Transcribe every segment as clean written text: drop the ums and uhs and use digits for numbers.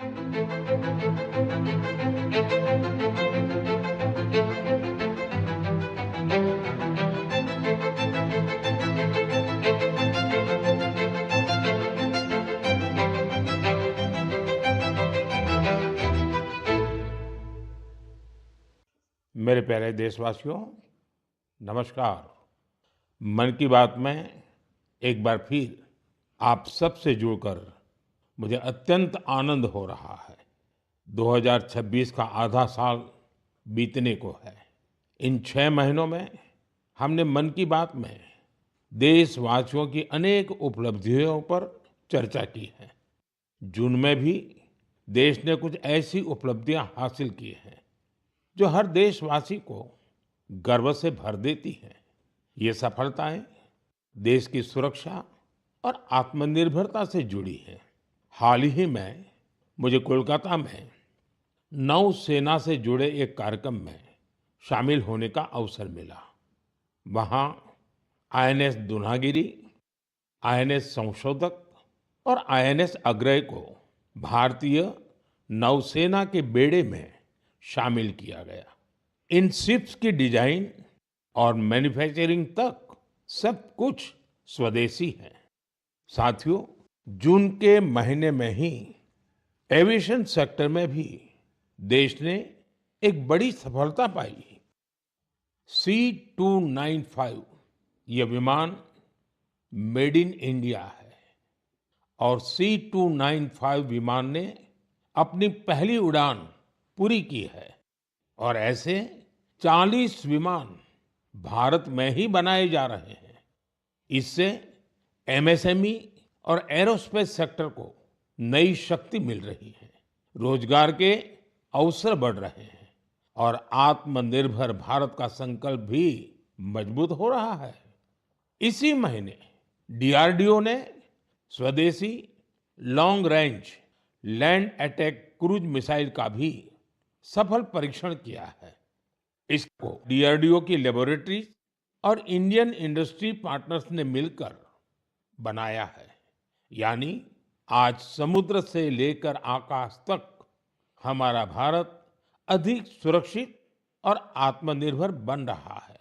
मेरे प्यारे देशवासियों, नमस्कार। मन की बात में एक बार फिर आप सबसे जुड़कर मुझे अत्यंत आनंद हो रहा है। 2026 का आधा साल बीतने को है। इन 6 महीनों में हमने मन की बात में देशवासियों की अनेक उपलब्धियों पर चर्चा की है। जून में भी देश ने कुछ ऐसी उपलब्धियां हासिल की हैं जो हर देशवासी को गर्व से भर देती हैं। ये सफलताएं देश की सुरक्षा और आत्मनिर्भरता से जुड़ी हैं। हाल ही में मुझे कोलकाता में नौसेना से जुड़े एक कार्यक्रम में शामिल होने का अवसर मिला। वहाँ आईएनएस दुनागिरी, आईएनएस संशोधक और आईएनएस अग्रय को भारतीय नौसेना के बेड़े में शामिल किया गया। इन शिप्स की डिजाइन और मैन्युफैक्चरिंग तक सब कुछ स्वदेशी है। साथियों, जून के महीने में ही एविएशन सेक्टर में भी देश ने एक बड़ी सफलता पाई। C295 यह विमान मेड इन इंडिया है और C295 विमान ने अपनी पहली उड़ान पूरी की है और ऐसे 40 विमान भारत में ही बनाए जा रहे हैं। इससे एमएसएमई और एरोस्पेस सेक्टर को नई शक्ति मिल रही है, रोजगार के अवसर बढ़ रहे हैं और आत्मनिर्भर भारत का संकल्प भी मजबूत हो रहा है। इसी महीने डीआरडीओ ने स्वदेशी long range land attack cruise missile का भी सफल परीक्षण किया है। इसको डीआरडीओ की लेबोरेटरी और इंडियन इंडस्ट्री पार्टनर्स ने मिलकर बनाया है। यानी आज समुद्र से लेकर आकाश तक हमारा भारत अधिक सुरक्षित और आत्मनिर्भर बन रहा है।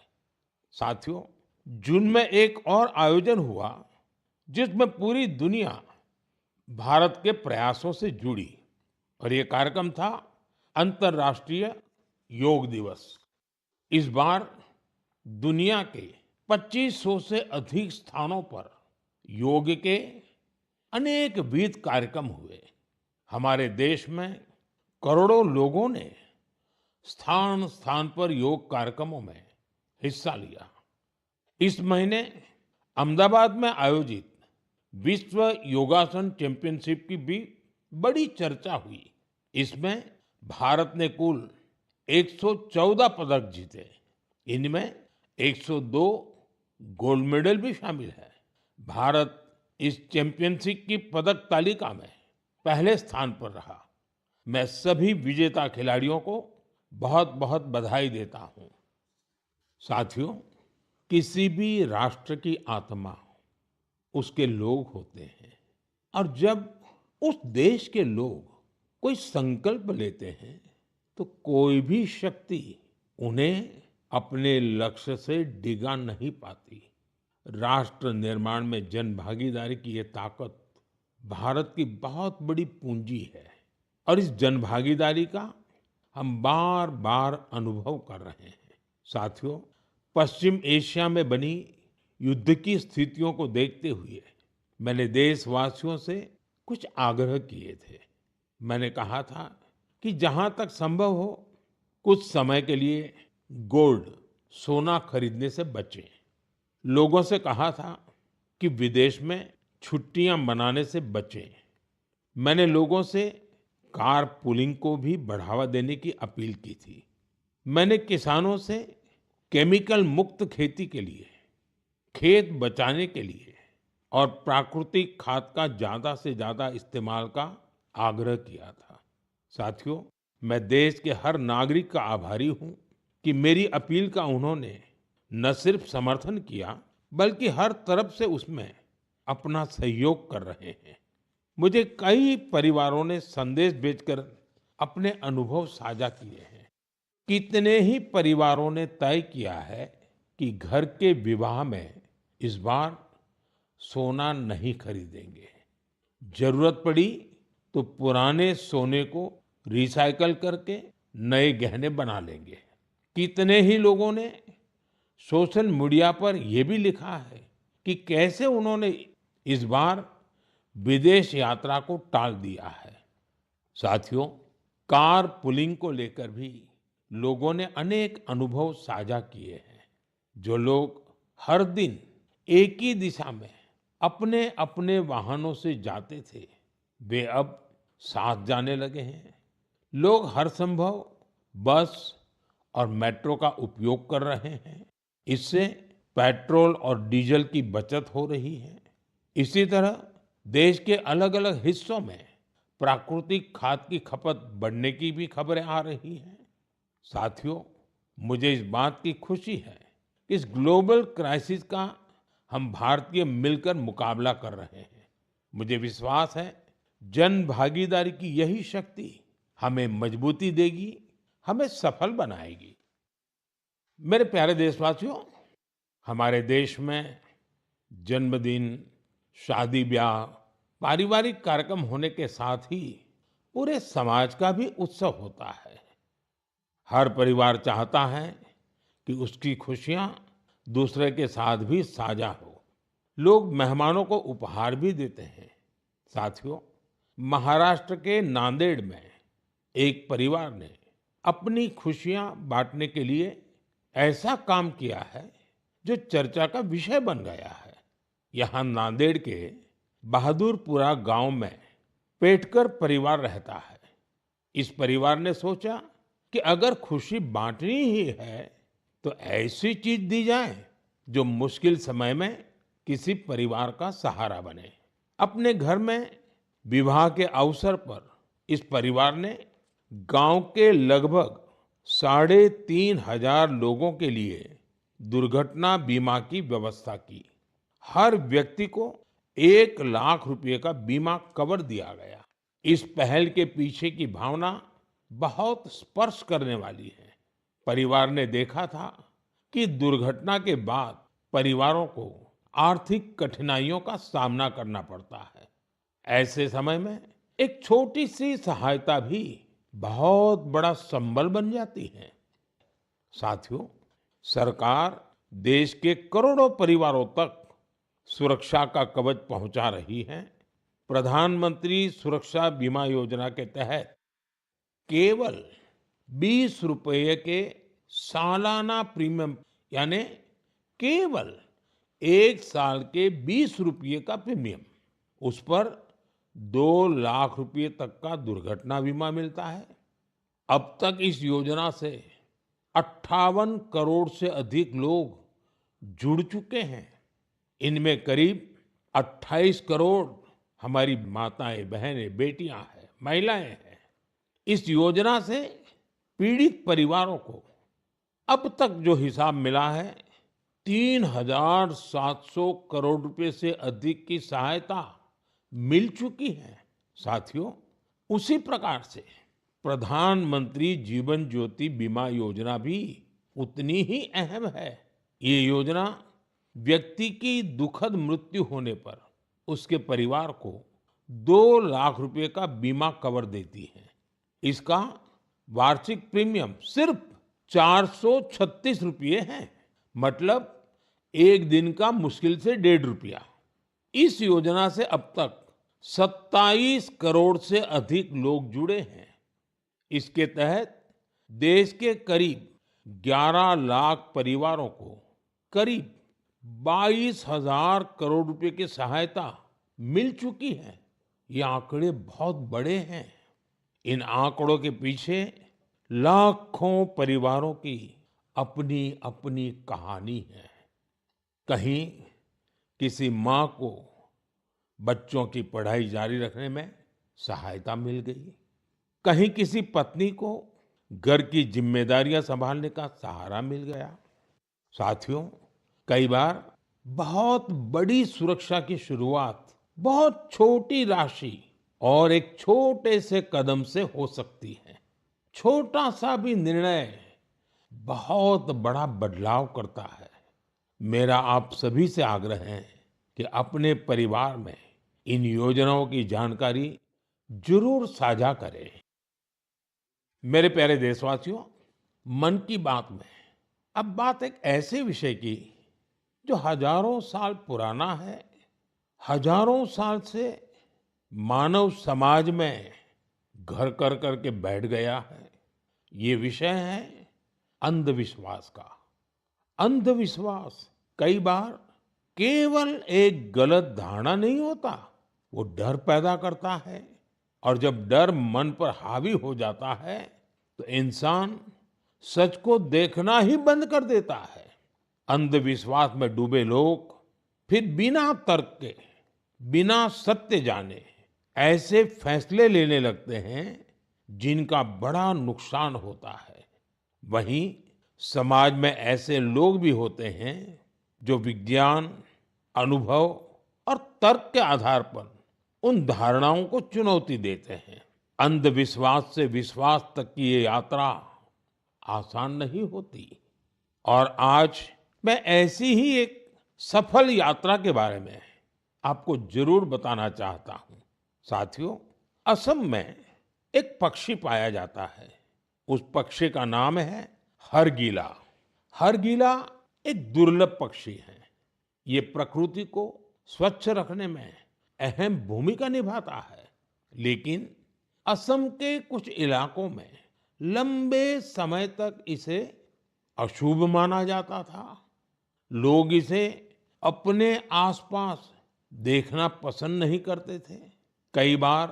साथियों, जून में एक और आयोजन हुआ जिसमें पूरी दुनिया भारत के प्रयासों से जुड़ी और ये कार्यक्रम था अंतर्राष्ट्रीय योग दिवस। इस बार दुनिया के 2500 से अधिक स्थानों पर योग के अनेक विविध कार्यक्रम हुए। हमारे देश में करोड़ों लोगों ने स्थान स्थान पर योग कार्यक्रमों में हिस्सा लिया। इस महीने अहमदाबाद में आयोजित विश्व योगासन चैंपियनशिप की भी बड़ी चर्चा हुई। इसमें भारत ने कुल 114 पदक जीते। इनमें 102 गोल्ड मेडल भी शामिल है। भारत इस चैंपियनशिप की पदक तालिका में पहले स्थान पर रहा। मैं सभी विजेता खिलाड़ियों को बहुत-बहुत बधाई देता हूं। साथियों, किसी भी राष्ट्र की आत्मा उसके लोग होते हैं और जब उस देश के लोग कोई संकल्प लेते हैं तो कोई भी शक्ति उन्हें अपने लक्ष्य से डिगा नहीं पाती। राष्ट्र निर्माण में जन भागीदारी की ये ताकत भारत की बहुत बड़ी पूंजी है और इस जन भागीदारी का हम बार बार अनुभव कर रहे हैं। साथियों, पश्चिम एशिया में बनी युद्ध की स्थितियों को देखते हुए मैंने देशवासियों से कुछ आग्रह किए थे। मैंने कहा था कि जहां तक संभव हो कुछ समय के लिए गोल्ड सोना खरीदने से बचें। लोगों से कहा था कि विदेश में छुट्टियां मनाने से बचें। मैंने लोगों से कार पूलिंग को भी बढ़ावा देने की अपील की थी। मैंने किसानों से केमिकल मुक्त खेती के लिए, खेत बचाने के लिए और प्राकृतिक खाद का ज्यादा से ज्यादा इस्तेमाल का आग्रह किया था। साथियों, मैं देश के हर नागरिक का आभारी हूं कि मेरी अपील का उन्होंने न सिर्फ समर्थन किया बल्कि हर तरफ से उसमें अपना सहयोग कर रहे हैं। मुझे कई परिवारों ने संदेश भेजकर अपने अनुभव साझा किए हैं। कितने ही परिवारों ने तय किया है कि घर के विवाह में इस बार सोना नहीं खरीदेंगे। जरूरत पड़ी तो पुराने सोने को रिसाइकल करके नए गहने बना लेंगे। कितने ही लोगों ने सोशल मीडिया पर यह भी लिखा है कि कैसे उन्होंने इस बार विदेश यात्रा को टाल दिया है। साथियों, कार पुलिंग को लेकर भी लोगों ने अनेक अनुभव साझा किए हैं। जो लोग हर दिन एक ही दिशा में अपने अपने वाहनों से जाते थे, वे अब साथ जाने लगे हैं। लोग हर संभव बस और मेट्रो का उपयोग कर रहे हैं। इससे पेट्रोल और डीजल की बचत हो रही है। इसी तरह देश के अलग-अलग हिस्सों में प्राकृतिक खाद की खपत बढ़ने की भी खबरें आ रही हैं। साथियों, मुझे इस बात की खुशी है कि इस ग्लोबल क्राइसिस का हम भारतीय मिलकर मुकाबला कर रहे हैं। मुझे विश्वास है जन भागीदारी की यही शक्ति हमें मजबूती देगी, हमें सफल बनाएगी। मेरे प्यारे देशवासियों, हमारे देश में जन्मदिन, शादी ब्याह, पारिवारिक कार्यक्रम होने के साथ ही पूरे समाज का भी उत्सव होता है। हर परिवार चाहता है कि उसकी खुशियां दूसरे के साथ भी साझा हो। लोग मेहमानों को उपहार भी देते हैं। साथियों, महाराष्ट्र के नांदेड़ में एक परिवार ने अपनी खुशियां बांटने के लिए ऐसा काम किया है जो चर्चा का विषय बन गया है। यहाँ नांदेड़ के बहादुरपुरा गांव में पेटकर परिवार रहता है। इस परिवार ने सोचा कि अगर खुशी बांटनी ही है तो ऐसी चीज दी जाए जो मुश्किल समय में किसी परिवार का सहारा बने। अपने घर में विवाह के अवसर पर इस परिवार ने गांव के लगभग 3,500 लोगों के लिए दुर्घटना बीमा की व्यवस्था की। हर व्यक्ति को 1 लाख रुपए का बीमा कवर दिया गया। इस पहल के पीछे की भावना बहुत स्पर्श करने वाली है। परिवार ने देखा था कि दुर्घटना के बाद परिवारों को आर्थिक कठिनाइयों का सामना करना पड़ता है। ऐसे समय में एक छोटी सी सहायता भी बहुत बड़ा संबल बन जाती है। साथियों, सरकार देश के करोड़ों परिवारों तक सुरक्षा का कवच पहुंचा रही है। प्रधानमंत्री सुरक्षा बीमा योजना के तहत केवल 20 रुपए के सालाना प्रीमियम, यानी केवल 1 साल के 20 रुपये का प्रीमियम, उस पर 2 लाख रुपए तक का दुर्घटना बीमा मिलता है। अब तक इस योजना से 58 करोड़ से अधिक लोग जुड़ चुके हैं। इनमें करीब 28 करोड़ हमारी माताएं, बहनें, बेटियां हैं, महिलाएं हैं। इस योजना से पीड़ित परिवारों को अब तक जो हिसाब मिला है, 3,700 करोड़ रुपए से अधिक की सहायता मिल चुकी है। साथियों, उसी प्रकार से प्रधानमंत्री जीवन ज्योति बीमा योजना भी उतनी ही अहम है। ये योजना व्यक्ति की दुखद मृत्यु होने पर उसके परिवार को 2 लाख रुपए का बीमा कवर देती है। इसका वार्षिक प्रीमियम सिर्फ 436 रुपये है, मतलब एक दिन का मुश्किल से 1.5 रुपया। इस योजना से अब तक 27 करोड़ से अधिक लोग जुड़े हैं। इसके तहत देश के करीब 11 लाख परिवारों को करीब 22,000 करोड़ रुपए की सहायता मिल चुकी है। ये आंकड़े बहुत बड़े हैं। इन आंकड़ों के पीछे लाखों परिवारों की अपनी अपनी कहानी है। कहीं किसी माँ को बच्चों की पढ़ाई जारी रखने में सहायता मिल गई, कहीं किसी पत्नी को घर की जिम्मेदारियां संभालने का सहारा मिल गया। साथियों, कई बार बहुत बड़ी सुरक्षा की शुरुआत बहुत छोटी राशि और एक छोटे से कदम से हो सकती है। छोटा सा भी निर्णय बहुत बड़ा बदलाव करता है। मेरा आप सभी से आग्रह है कि अपने परिवार में इन योजनाओं की जानकारी जरूर साझा करें। मेरे प्यारे देशवासियों, मन की बात में अब बात एक ऐसे विषय की जो हजारों साल पुराना है, हजारों साल से मानव समाज में घर कर करके बैठ गया है। ये विषय है अंधविश्वास का। अंधविश्वास कई बार केवल एक गलत धारणा नहीं होता, वो डर पैदा करता है। और जब डर मन पर हावी हो जाता है तो इंसान सच को देखना ही बंद कर देता है। अंधविश्वास में डूबे लोग फिर बिना तर्क के, बिना सत्य जाने ऐसे फैसले लेने लगते हैं जिनका बड़ा नुकसान होता है। वहीं समाज में ऐसे लोग भी होते हैं जो विज्ञान, अनुभव और तर्क के आधार पर उन धारणाओं को चुनौती देते हैं। अंधविश्वास से विश्वास तक की ये यात्रा आसान नहीं होती। और आज मैं ऐसी ही एक सफल यात्रा के बारे में आपको जरूर बताना चाहता हूं। साथियों, असम में एक पक्षी पाया जाता है। उस पक्षी का नाम है हरगिला। हरगिला एक दुर्लभ पक्षी है। ये प्रकृति को स्वच्छ रखने में अहम भूमिका निभाता है। लेकिन असम के कुछ इलाकों में लंबे समय तक इसे अशुभ माना जाता था। लोग इसे अपने आसपास देखना पसंद नहीं करते थे। कई बार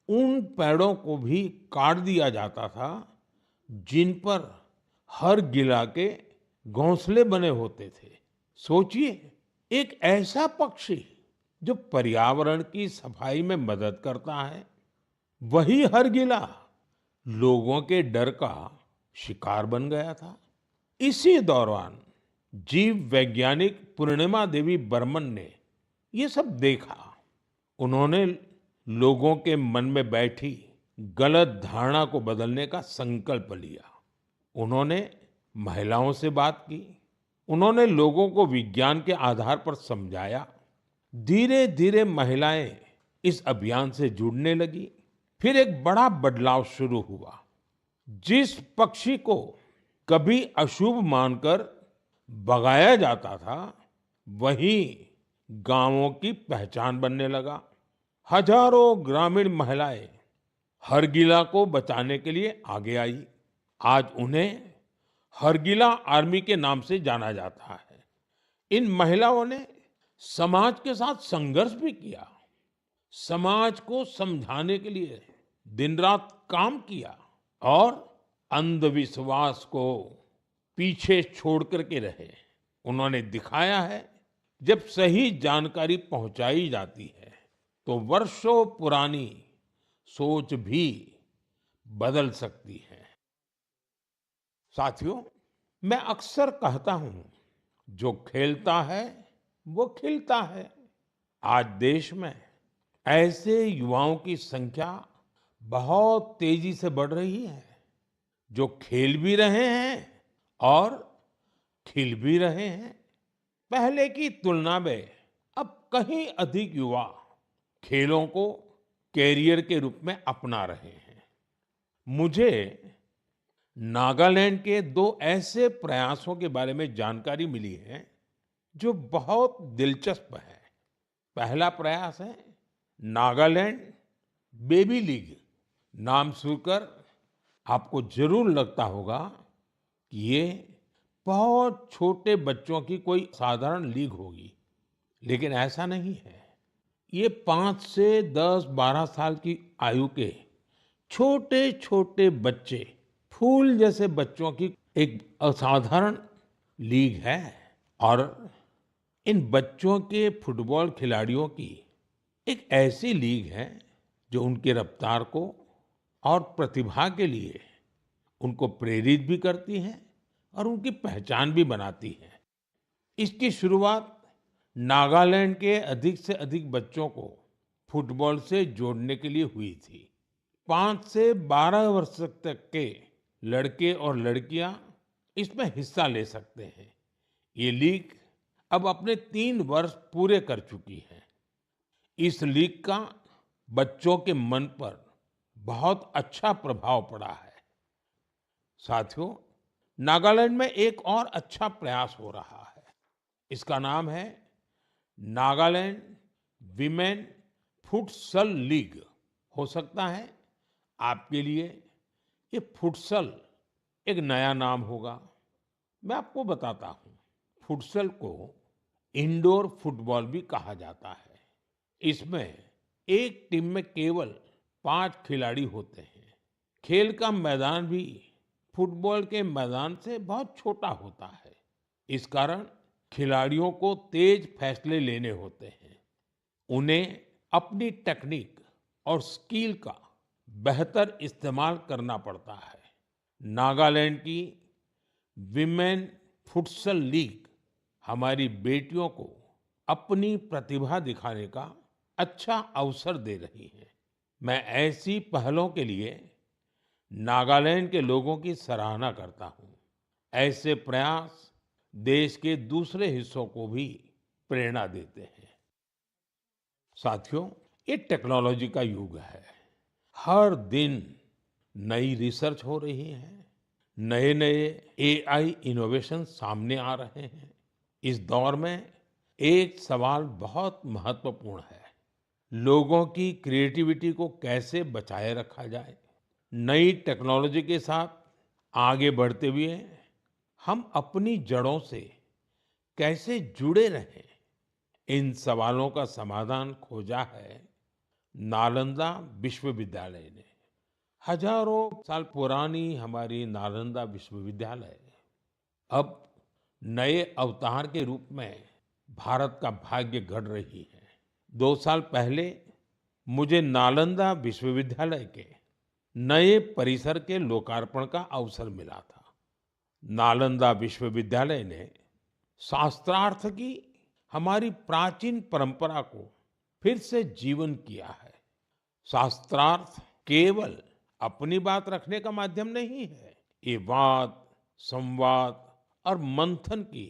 उन पेड़ों को भी काट दिया जाता था जिन पर हर गिला के घोंसले बने होते थे। सोचिए, एक ऐसा पक्षी जो पर्यावरण की सफाई में मदद करता है, वही हर गिला लोगों के डर का शिकार बन गया था। इसी दौरान जीव वैज्ञानिक पूर्णिमा देवी बर्मन ने ये सब देखा। उन्होंने लोगों के मन में बैठी गलत धारणा को बदलने का संकल्प लिया। उन्होंने महिलाओं से बात की, उन्होंने लोगों को विज्ञान के आधार पर समझाया। धीरे धीरे महिलाएं इस अभियान से जुड़ने लगी। फिर एक बड़ा बदलाव शुरू हुआ। जिस पक्षी को कभी अशुभ मानकर भगाया जाता था, वही गांवों की पहचान बनने लगा। हजारों ग्रामीण महिलाएं हरगिला को बचाने के लिए आगे आई। आज उन्हें हरगिला आर्मी के नाम से जाना जाता है। इन महिलाओं ने समाज के साथ संघर्ष भी किया, समाज को समझाने के लिए दिन रात काम किया और अंधविश्वास को पीछे छोड़ करके रहे। उन्होंने दिखाया है, जब सही जानकारी पहुंचाई जाती है तो वर्षों पुरानी सोच भी बदल सकती है। साथियों, मैं अक्सर कहता हूं, जो खेलता है वो खिलता है। आज देश में ऐसे युवाओं की संख्या बहुत तेजी से बढ़ रही है, जो खेल भी रहे हैं और खिल भी रहे हैं। पहले की तुलना में अब कहीं अधिक युवा खेलों को कैरियर के रूप में अपना रहे हैं। मुझे नागालैंड के दो ऐसे प्रयासों के बारे में जानकारी मिली है जो बहुत दिलचस्प है। पहला प्रयास है नागालैंड बेबी लीग। नाम सुनकर आपको जरूर लगता होगा कि ये बहुत छोटे बच्चों की कोई साधारण लीग होगी, लेकिन ऐसा नहीं है। ये 5 से 10, 12 साल की आयु के छोटे छोटे बच्चे, फूल जैसे बच्चों की एक असाधारण लीग है। और इन बच्चों के फुटबॉल खिलाड़ियों की एक ऐसी लीग है जो उनकी रफ्तार को और प्रतिभा के लिए उनको प्रेरित भी करती है और उनकी पहचान भी बनाती है। इसकी शुरुआत नागालैंड के अधिक से अधिक बच्चों को फुटबॉल से जोड़ने के लिए हुई थी। 5 से 12 वर्ष तक के लड़के और लड़कियां इसमें हिस्सा ले सकते हैं। ये लीग अब अपने 3 वर्ष पूरे कर चुकी है। इस लीग का बच्चों के मन पर बहुत अच्छा प्रभाव पड़ा है। साथियों, नागालैंड में एक और अच्छा प्रयास हो रहा है। इसका नाम है नागालैंड विमेन फुटसल लीग। हो सकता है आपके लिए ये फुटसल एक नया नाम होगा। मैं आपको बताता हूँ, फुटसल को इंडोर फुटबॉल भी कहा जाता है। इसमें एक टीम में केवल 5 खिलाड़ी होते हैं। खेल का मैदान भी फुटबॉल के मैदान से बहुत छोटा होता है। इस कारण खिलाड़ियों को तेज फैसले लेने होते हैं। उन्हें अपनी टेक्निक और स्किल का बेहतर इस्तेमाल करना पड़ता है। नागालैंड की विमेन फुटसल लीग हमारी बेटियों को अपनी प्रतिभा दिखाने का अच्छा अवसर दे रही है। मैं ऐसी पहलों के लिए नागालैंड के लोगों की सराहना करता हूँ। ऐसे प्रयास देश के दूसरे हिस्सों को भी प्रेरणा देते हैं। साथियों, ये टेक्नोलॉजी का युग है। हर दिन नई रिसर्च हो रही है, नए नए एआई इनोवेशन सामने आ रहे हैं। इस दौर में एक सवाल बहुत महत्वपूर्ण है, लोगों की क्रिएटिविटी को कैसे बचाए रखा जाए। नई टेक्नोलॉजी के साथ आगे बढ़ते हुए हम अपनी जड़ों से कैसे जुड़े रहें, इन सवालों का समाधान खोजा है नालंदा विश्वविद्यालय ने। हजारों साल पुरानी हमारी नालंदा विश्वविद्यालय अब नए अवतार के रूप में भारत का भाग्य गढ़ रही है। 2 साल पहले मुझे नालंदा विश्वविद्यालय के नए परिसर के लोकार्पण का अवसर मिला था। नालंदा विश्वविद्यालय ने शास्त्रार्थ की हमारी प्राचीन परंपरा को फिर से जीवन किया है। शास्त्रार्थ केवल अपनी बात रखने का माध्यम नहीं है, ये वाद, संवाद और मंथन की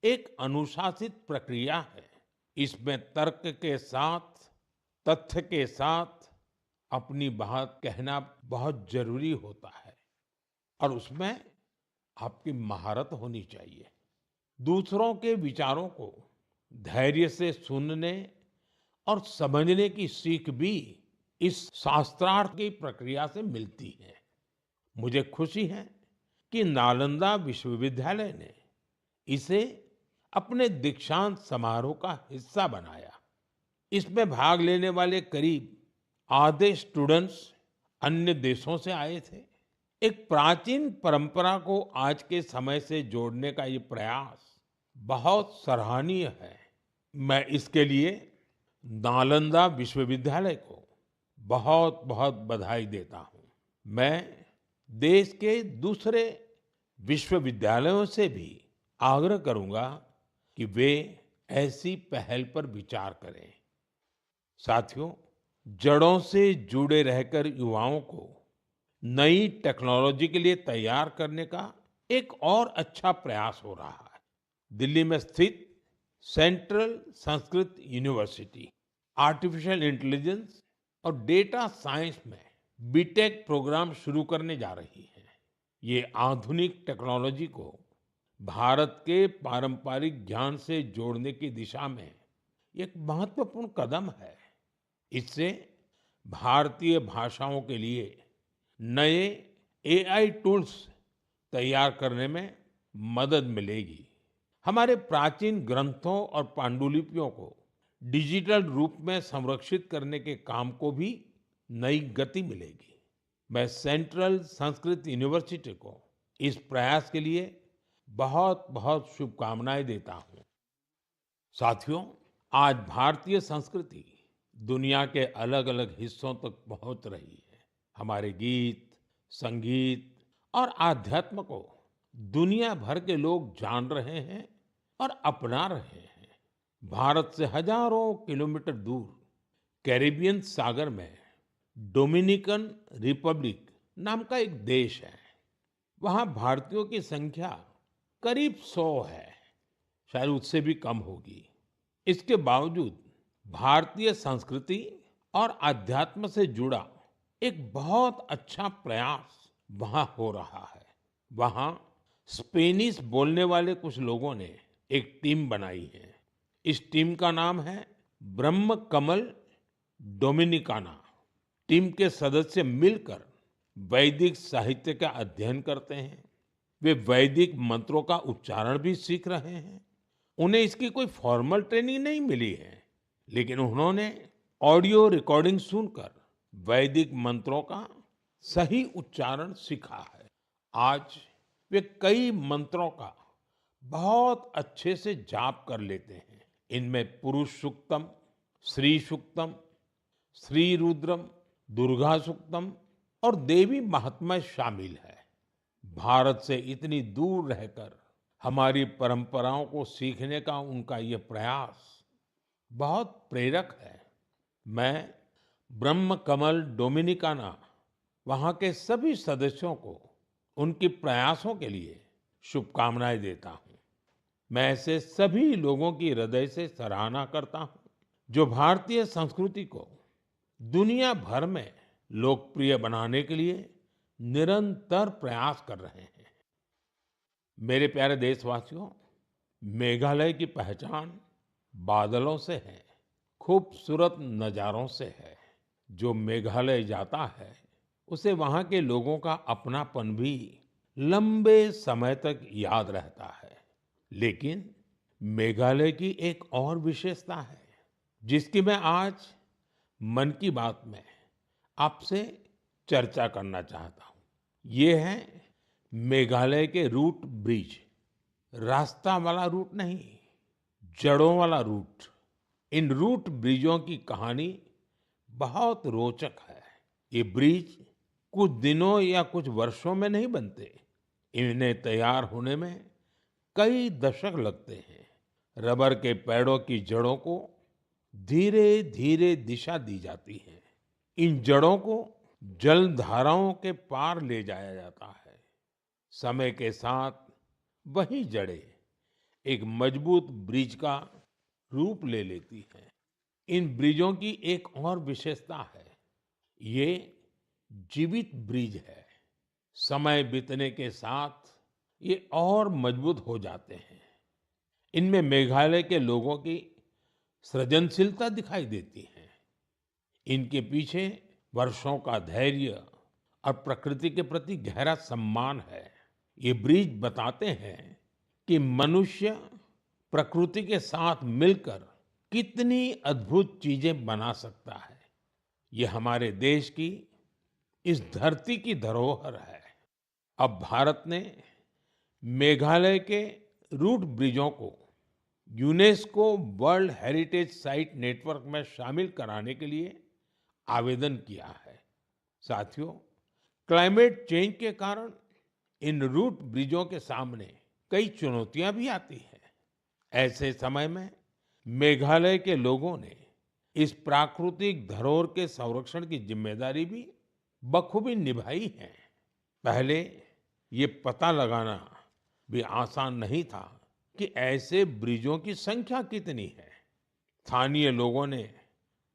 एक अनुशासित प्रक्रिया है। इसमें तर्क के साथ, तथ्य के साथ अपनी बात कहना बहुत जरूरी होता है और उसमें आपकी महारत होनी चाहिए। दूसरों के विचारों को धैर्य से सुनने और समझने की सीख भी इस शास्त्रार्थ की प्रक्रिया से मिलती है। मुझे खुशी है कि नालंदा विश्वविद्यालय ने इसे अपने दीक्षांत समारोह का हिस्सा बनाया। इसमें भाग लेने वाले करीब आधे स्टूडेंट्स अन्य देशों से आए थे। एक प्राचीन परंपरा को आज के समय से जोड़ने का ये प्रयास बहुत सराहनीय है। मैं इसके लिए नालंदा विश्वविद्यालय को बहुत बहुत बधाई देता हूँ। मैं देश के दूसरे विश्वविद्यालयों से भी आग्रह करूंगा कि वे ऐसी पहल पर विचार करें। साथियों, जड़ों से जुड़े रहकर युवाओं को नई टेक्नोलॉजी के लिए तैयार करने का एक और अच्छा प्रयास हो रहा है। दिल्ली में स्थित central Sanskrit university artificial intelligence और डेटा साइंस में बीटेक प्रोग्राम शुरू करने जा रही है। ये आधुनिक टेक्नोलॉजी को भारत के पारंपरिक ज्ञान से जोड़ने की दिशा में एक महत्वपूर्ण कदम है। इससे भारतीय भाषाओं के लिए नए एआई टूल्स तैयार करने में मदद मिलेगी। हमारे प्राचीन ग्रंथों और पांडुलिपियों को डिजिटल रूप में संरक्षित करने के काम को भी नई गति मिलेगी। मैं सेंट्रल संस्कृत यूनिवर्सिटी को इस प्रयास के लिए बहुत बहुत शुभकामनाएं देता हूं। साथियों, आज भारतीय संस्कृति दुनिया के अलग अलग हिस्सों तक पहुंच रही है। हमारे गीत, संगीत और आध्यात्म को दुनिया भर के लोग जान रहे हैं और अपना रहे हैं। भारत से हजारों किलोमीटर दूर कैरिबियन सागर में डोमिनिकन रिपब्लिक नाम का एक देश है। वहाँ भारतीयों की संख्या करीब 100 है, शायद उससे भी कम होगी। इसके बावजूद भारतीय संस्कृति और अध्यात्म से जुड़ा एक बहुत अच्छा प्रयास वहाँ हो रहा है। वहाँ स्पेनिश बोलने वाले कुछ लोगों ने एक टीम बनाई है। इस टीम का नाम है ब्रह्म कमल डोमिनिकाना। टीम के सदस्य मिलकर वैदिक साहित्य का अध्ययन करते हैं। वे वैदिक मंत्रों का उच्चारण भी सीख रहे हैं। उन्हें इसकी कोई फॉर्मल ट्रेनिंग नहीं मिली है, लेकिन उन्होंने ऑडियो रिकॉर्डिंग सुनकर वैदिक मंत्रों का सही उच्चारण सीखा है। आज वे कई मंत्रों का बहुत अच्छे से जाप कर लेते हैं। इनमें पुरुष सूक्तम, श्री सूक्तम, श्री रुद्रम, दुर्गा सूक्तम और देवी महात्म्य शामिल है। भारत से इतनी दूर रहकर हमारी परंपराओं को सीखने का उनका ये प्रयास बहुत प्रेरक है। मैं ब्रह्म कमल डोमिनिकाना वहाँ के सभी सदस्यों को उनके प्रयासों के लिए शुभकामनाएं देता हूँ। मैं ऐसे सभी लोगों की हृदय से सराहना करता हूँ जो भारतीय संस्कृति को दुनिया भर में लोकप्रिय बनाने के लिए निरंतर प्रयास कर रहे हैं। मेरे प्यारे देशवासियों, मेघालय की पहचान बादलों से है, खूबसूरत नज़ारों से है। जो मेघालय जाता है उसे वहाँ के लोगों का अपनापन भी लंबे समय तक याद रहता है। लेकिन मेघालय की एक और विशेषता है जिसकी मैं आज मन की बात में आपसे चर्चा करना चाहता हूँ। ये है मेघालय के रूट ब्रिज। रास्ता वाला रूट नहीं, जड़ों वाला रूट। इन रूट ब्रिजों की कहानी बहुत रोचक है। ये ब्रिज कुछ दिनों या कुछ वर्षों में नहीं बनते। इन्हें तैयार होने में कई दशक लगते हैं। रबर के पेड़ों की जड़ों को धीरे धीरे दिशा दी जाती है। इन जड़ों को जल धाराओं के पार ले जाया जाता है। समय के साथ वही जड़ें एक मजबूत ब्रिज का रूप ले लेती हैं। इन ब्रिजों की एक और विशेषता है, ये जीवित ब्रिज है। समय बीतने के साथ ये और मजबूत हो जाते हैं। इनमें मेघालय के लोगों की सृजनशीलता दिखाई देती है। इनके पीछे वर्षों का धैर्य और प्रकृति के प्रति गहरा सम्मान है। ये ब्रिज बताते हैं कि मनुष्य प्रकृति के साथ मिलकर कितनी अद्भुत चीजें बना सकता है। ये हमारे देश की इस धरती की धरोहर है। अब भारत ने मेघालय के रूट ब्रिजों को UNESCO world heritage site network में शामिल कराने के लिए आवेदन किया है। साथियों, क्लाइमेट चेंज के कारण इन रूट ब्रिजों के सामने कई चुनौतियां भी आती हैं। ऐसे समय में मेघालय के लोगों ने इस प्राकृतिक धरोहर के संरक्षण की जिम्मेदारी भी बखूबी निभाई है। पहले ये पता लगाना भी आसान नहीं था कि ऐसे ब्रिजों की संख्या कितनी है। स्थानीय लोगों ने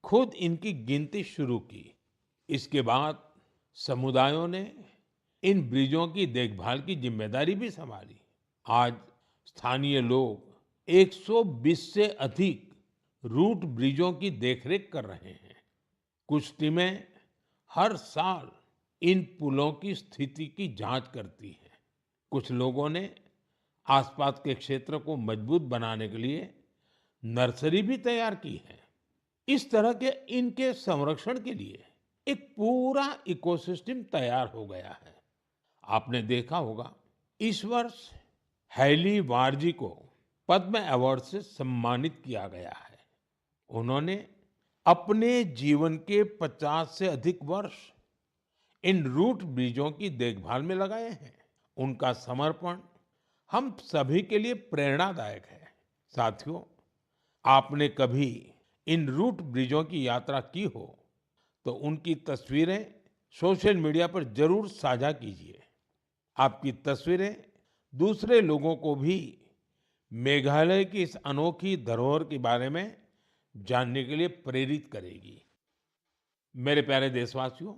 खुद इनकी गिनती शुरू की। इसके बाद समुदायों ने इन ब्रिजों की देखभाल की जिम्मेदारी भी संभाली। आज स्थानीय लोग 120 से अधिक रूट ब्रिजों की देखरेख कर रहे हैं। कुछ टीमें हर साल इन पुलों की स्थिति की जांच करती हैं। कुछ लोगों ने आसपास के क्षेत्र को मजबूत बनाने के लिए नर्सरी भी तैयार की है। इस तरह के इनके संरक्षण के लिए एक पूरा इकोसिस्टम तैयार हो गया है। आपने देखा होगा, इस वर्ष हैली वारजी को पद्म अवार्ड से सम्मानित किया गया है। उन्होंने अपने जीवन के 50 से अधिक वर्ष इन रूट ब्रिजों की देखभाल में लगाए हैं। उनका समर्पण हम सभी के लिए प्रेरणादायक है। साथियों, आपने कभी इन रूट ब्रिजों की यात्रा की हो तो उनकी तस्वीरें सोशल मीडिया पर जरूर साझा कीजिए। आपकी तस्वीरें दूसरे लोगों को भी मेघालय की इस अनोखी धरोहर के बारे में जानने के लिए प्रेरित करेगी। मेरे प्यारे देशवासियों,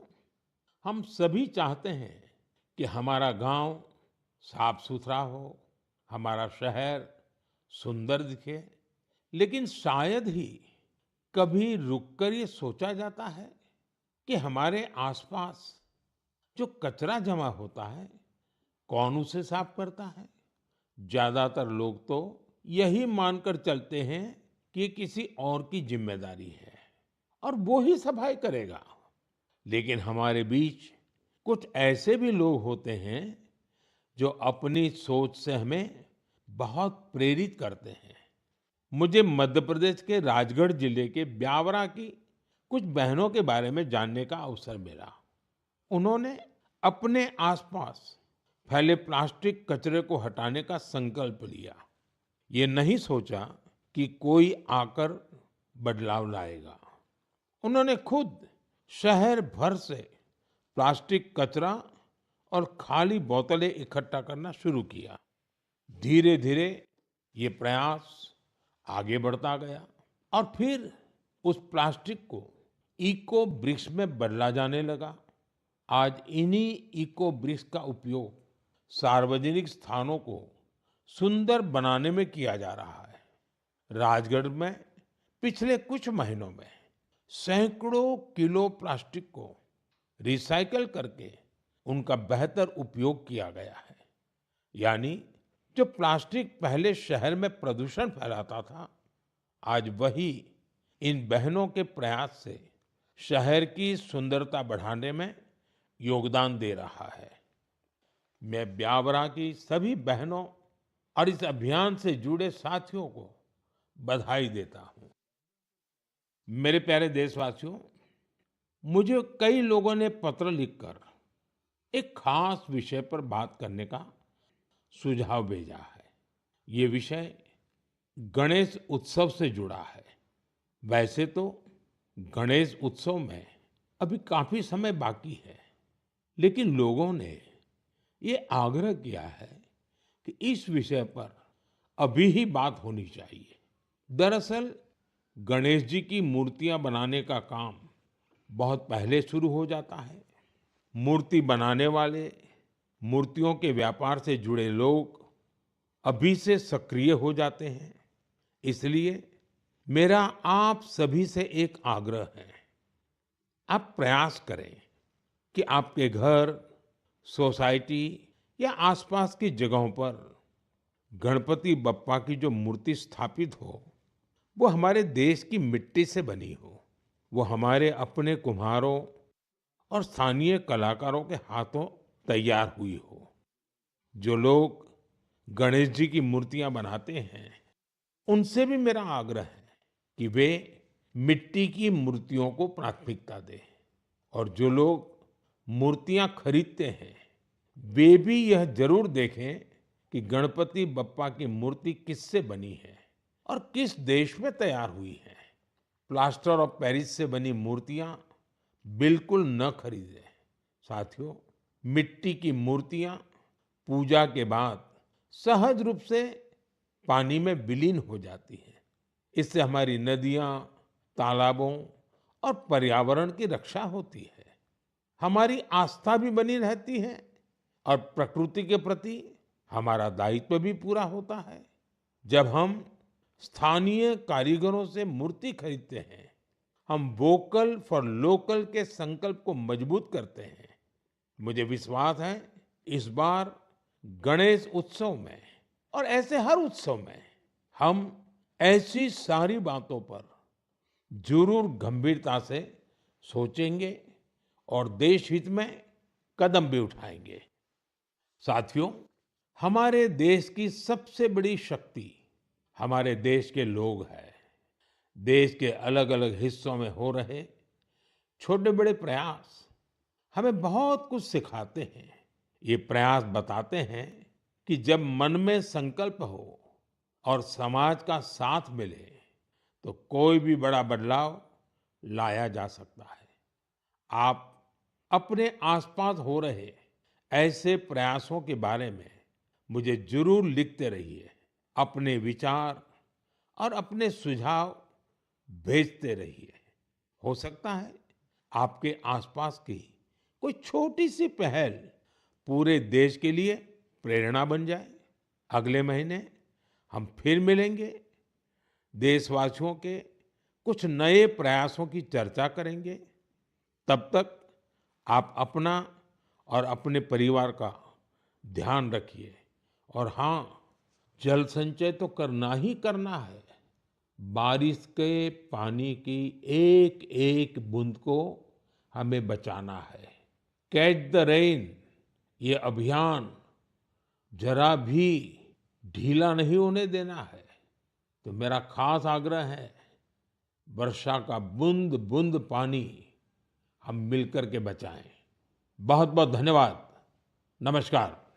हम सभी चाहते हैं कि हमारा गांव साफ सुथरा हो, हमारा शहर सुंदर दिखे, लेकिन शायद ही कभी रुककर ये सोचा जाता है कि हमारे आसपास जो कचरा जमा होता है, कौन उसे साफ करता है? ज्यादातर लोग तो यही मानकर चलते हैं कि ये किसी और की जिम्मेदारी है और वो ही सफाई करेगा। लेकिन हमारे बीच कुछ ऐसे भी लोग होते हैं जो अपनी सोच से हमें बहुत प्रेरित करते हैं। मुझे मध्य प्रदेश के राजगढ़ जिले के ब्यावरा की कुछ बहनों के बारे में जानने का अवसर मिला। उन्होंने अपने आसपास फैले प्लास्टिक कचरे को हटाने का संकल्प लिया। ये नहीं सोचा कि कोई आकर बदलाव लाएगा। उन्होंने खुद शहर भर से प्लास्टिक कचरा और खाली बोतलें इकट्ठा करना शुरू किया। धीरे धीरे ये प्रयास आगे बढ़ता गया और फिर उस प्लास्टिक को इको ब्रिक्स में बदला जाने लगा। आज इन्हीं इको ब्रिक्स का उपयोग सार्वजनिक स्थानों को सुंदर बनाने में किया जा रहा है। राजगढ़ में पिछले कुछ महीनों में सैकड़ों किलो प्लास्टिक को रिसाइकल करके उनका बेहतर उपयोग किया गया है। यानी जो प्लास्टिक पहले शहर में प्रदूषण फैलाता था, आज वही इन बहनों के प्रयास से शहर की सुंदरता बढ़ाने में योगदान दे रहा है। मैं ब्यावरा की सभी बहनों और इस अभियान से जुड़े साथियों को बधाई देता हूं। मेरे प्यारे देशवासियों, मुझे कई लोगों ने पत्र लिखकर एक खास विषय पर बात करने का सुझाव भेजा है। ये विषय गणेश उत्सव से जुड़ा है। वैसे तो गणेश उत्सव में अभी काफी समय बाकी है, लेकिन लोगों ने ये आग्रह किया है कि इस विषय पर अभी ही बात होनी चाहिए। दरअसल गणेश जी की मूर्तियां बनाने का काम बहुत पहले शुरू हो जाता है। मूर्ति बनाने वाले, मूर्तियों के व्यापार से जुड़े लोग अभी से सक्रिय हो जाते हैं। इसलिए मेरा आप सभी से एक आग्रह है, आप प्रयास करें कि आपके घर, सोसाइटी या आसपास की जगहों पर गणपति बप्पा की जो मूर्ति स्थापित हो, वो हमारे देश की मिट्टी से बनी हो, वो हमारे अपने कुम्हारों और स्थानीय कलाकारों के हाथों तैयार हुई हो। जो लोग गणेश जी की मूर्तियां बनाते हैं, उनसे भी मेरा आग्रह है कि वे मिट्टी की मूर्तियों को प्राथमिकता दें। और जो लोग मूर्तियां खरीदते हैं, वे भी यह जरूर देखें कि गणपति बप्पा की मूर्ति किससे बनी है और किस देश में तैयार हुई है। प्लास्टर ऑफ पेरिस से बनी मूर्तियां बिल्कुल न खरीदें। साथियों, मिट्टी की मूर्तियां पूजा के बाद सहज रूप से पानी में विलीन हो जाती हैं। इससे हमारी नदियां, तालाबों और पर्यावरण की रक्षा होती है। हमारी आस्था भी बनी रहती है और प्रकृति के प्रति हमारा दायित्व भी पूरा होता है। जब हम स्थानीय कारीगरों से मूर्ति खरीदते हैं, हम वोकल फॉर लोकल के संकल्प को मजबूत करते हैं। मुझे विश्वास है इस बार गणेश उत्सव में और ऐसे हर उत्सव में हम ऐसी सारी बातों पर जरूर गंभीरता से सोचेंगे और देश हित में कदम भी उठाएंगे। साथियों, हमारे देश की सबसे बड़ी शक्ति हमारे देश के लोग हैं। देश के अलग अलग हिस्सों में हो रहे छोटे बड़े प्रयास हमें बहुत कुछ सिखाते हैं। ये प्रयास बताते हैं कि जब मन में संकल्प हो और समाज का साथ मिले, तो कोई भी बड़ा बदलाव लाया जा सकता है। आप अपने आसपास हो रहे ऐसे प्रयासों के बारे में मुझे जरूर लिखते रहिए। अपने विचार और अपने सुझाव भेजते रहिए। हो सकता है आपके आसपास की कोई छोटी सी पहल पूरे देश के लिए प्रेरणा बन जाए। अगले महीने हम फिर मिलेंगे, देशवासियों के कुछ नए प्रयासों की चर्चा करेंगे। तब तक आप अपना और अपने परिवार का ध्यान रखिए। और हाँ, जल संचय तो करना ही करना है। बारिश के पानी की एक एक बूंद को हमें बचाना है। कैच द रेन, ये अभियान जरा भी ढीला नहीं होने देना है। तो मेरा खास आग्रह है, वर्षा का बूंद बूंद पानी हम मिलकर के बचाएं। बहुत बहुत धन्यवाद। नमस्कार।